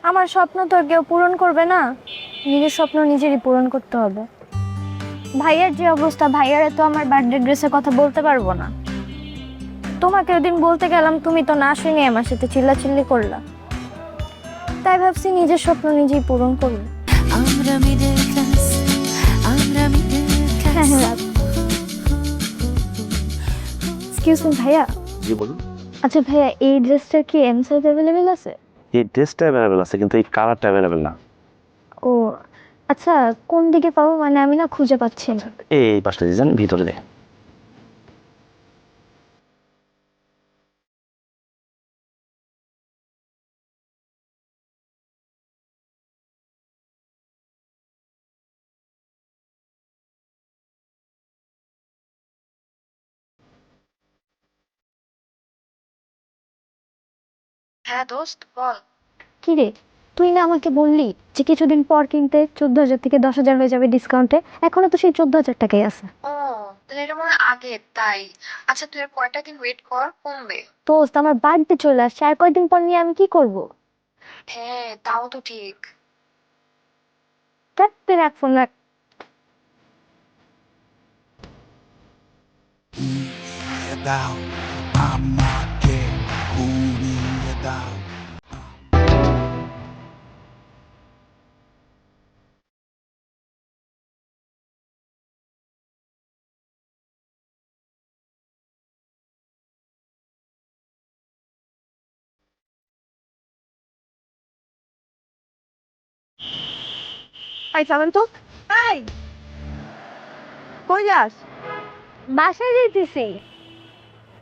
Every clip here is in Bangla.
আমার স্বপ্ন তো আর কেউ পূরণ করবে না, নিজের স্বপ্ন নিজেরই পূরণ করতে হবে। ভাইয়ার যে অবস্থা, ভাইয়ারে তো আমার বার্থডে ড্রেসের কথা বলতে পারবো না। তোমাকে ওদিন বলতে গেলাম, তুমি তো না শুনে আমার সাথে চিল্লাচিল্লি করলা। তাই ভাবছি নিজের স্বপ্ন নিজেই পূরণ করবো। এক্সকিউজ মি ভাইয়া। জি বলুন। আচ্ছা ভাইয়া, এই ড্রেসটার কি এম সাইজ অ্যাভেলেবেল আছে? এই ড্রেসটা অ্যাভেলেবেল আছে কিন্তু এই কালারটা অ্যাভেলেবেল না। ও আচ্ছা, কোন দিকে পাবো? মানে আমি না খুঁজে পাচ্ছি না। এই পাশটা দিয়ে যান, ভিতরে দে। হ্যাঁ দোস্ত বল। কি রে, তুই না আমাকে বললি যে কিছুদিন পর কিনতে 14,000 থেকে 10,000 হয়ে যাবে ডিসকাউন্টে, এখনো তো সেই 14,000 টাকাই আছে। ও, তাহলে এটা মনে হয় আগে তাই। আচ্ছা তুই আর কয়টা দিন ওয়েট কর, কমবে। দোস্ত আমার বার্থডে চলে আসছে, আর কয়দিন পর নিয়ে আমি কি করব? হ্যাঁ তাও তো ঠিক। থাকতে রাখ ফোন রাখ। daw amake kumiya daw. এই থামেন তো। এই কই যাস? বাসায় যেতেছি।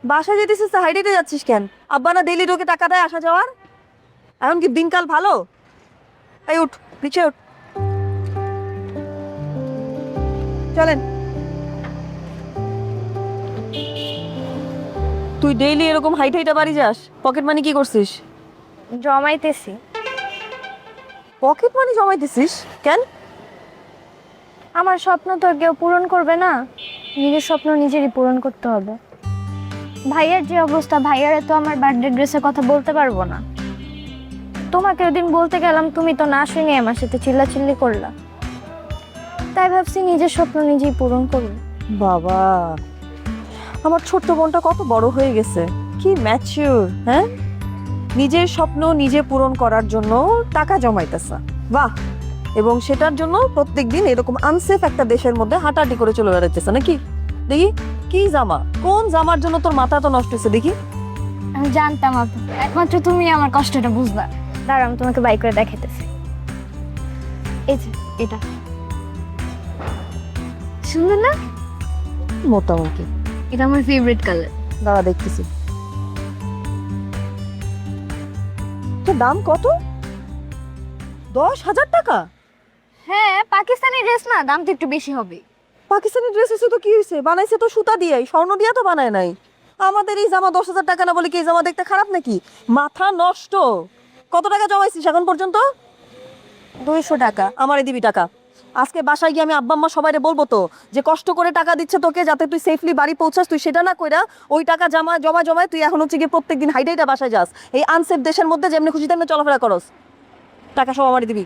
বাসায় যেতেছিস তো হাইডেটে যাচ্ছিস কেন? আব্বা না ডেইলি তোকে টাকা দেয় আসা যাওয়ার? এখন কি দিনকাল ভালো? এই উঠ, নিচে উঠ, চলেন। তুই ডেইলি এরকম হাইট হাইটা বাড়ি যাস, পকেট মানি কি করছিস? জমাইতেছি। পকেট মানি জমাইতেছিস কেন? আমার স্বপ্ন তো আর কেউ পূরণ করবে না, নিজের স্বপ্ন নিজেরই পূরণ করতে হবে। ভাইয়ার যে অবস্থা, ভাইয়ারে তো আমার বার্থডে ড্রেসের কথা বলতে পারবো না। তোমাকে ওদিন বলতে গেলাম, তুমি তো না শুনে আমার সাথে চিল্লাচিল্লি করলা। তাই ভাবছি নিজের স্বপ্ন নিজেই পূরণ করবো। বাবা, আমার ছোট্ট বোনটা কত বড় হয়ে গেছে, কি ম্যাচিউর। হ্যাঁ, নিজের স্বপ্ন নিজে পূরণ করার জন্য টাকা জমাইতেছে, বাহ। এবং সেটার জন্য প্রত্যেকদিন এরকম আনসেফ একটা দেশের মধ্যে হাঁটাহাঁটি করে চলে বেড়াইতেছে নাকি? দেখি কি জামা, কোন জামার জন্য তোর মাথা তো নষ্ট হয়েছে দেখি। আমি জানতাম আপু, একমাত্র তুমি আমার কষ্টটা বুঝবা। দাঁড়া, আমি তোমাকে বাই করে দেখাইতেছি। এই যে এটা সুন্দর না? মোটামুটি। এটা আমার ফেভারিট কালার। দাঁড়া দেখতেছি। তো দাম কত? 10,000 টাকা? হ্যাঁ, পাকিস্তানি ড্রেস না, দাম তো একটু বেশি হবে। পাকিস্তানি ড্রেস এসে তো কি হয়েছে, বানাইছে তো সুতা দিয়ে, স্বর্ণ দিয়া তো বানায় নাই। আমাদের এই জামা 10,000 টাকা না বলে কি এই জামা দেখতে খারাপ নাকি? মাথা নষ্ট। কত টাকা জমাইছিস এখন পর্যন্ত? 200 টাকা। আমারে দিবি টাকা। আজকে বাসায় গিয়ে আমি আব্বা আম্মা সবাইরে বলবো তো যে কষ্ট করে টাকা দিচ্ছে তোকে যাতে তুই সেফলি বাড়ি পৌঁছাস, তুই সেটা না কইরা ওই টাকা জমায় তুই এখন হচ্ছে গিয়ে প্রত্যেকদিন হাইডাইটা বাসায় যাস, এই আনসেফ দেশের মধ্যে যেমনি খুশি তেমনি চলাফেরা করস। টাকা সব আমারে দিবি।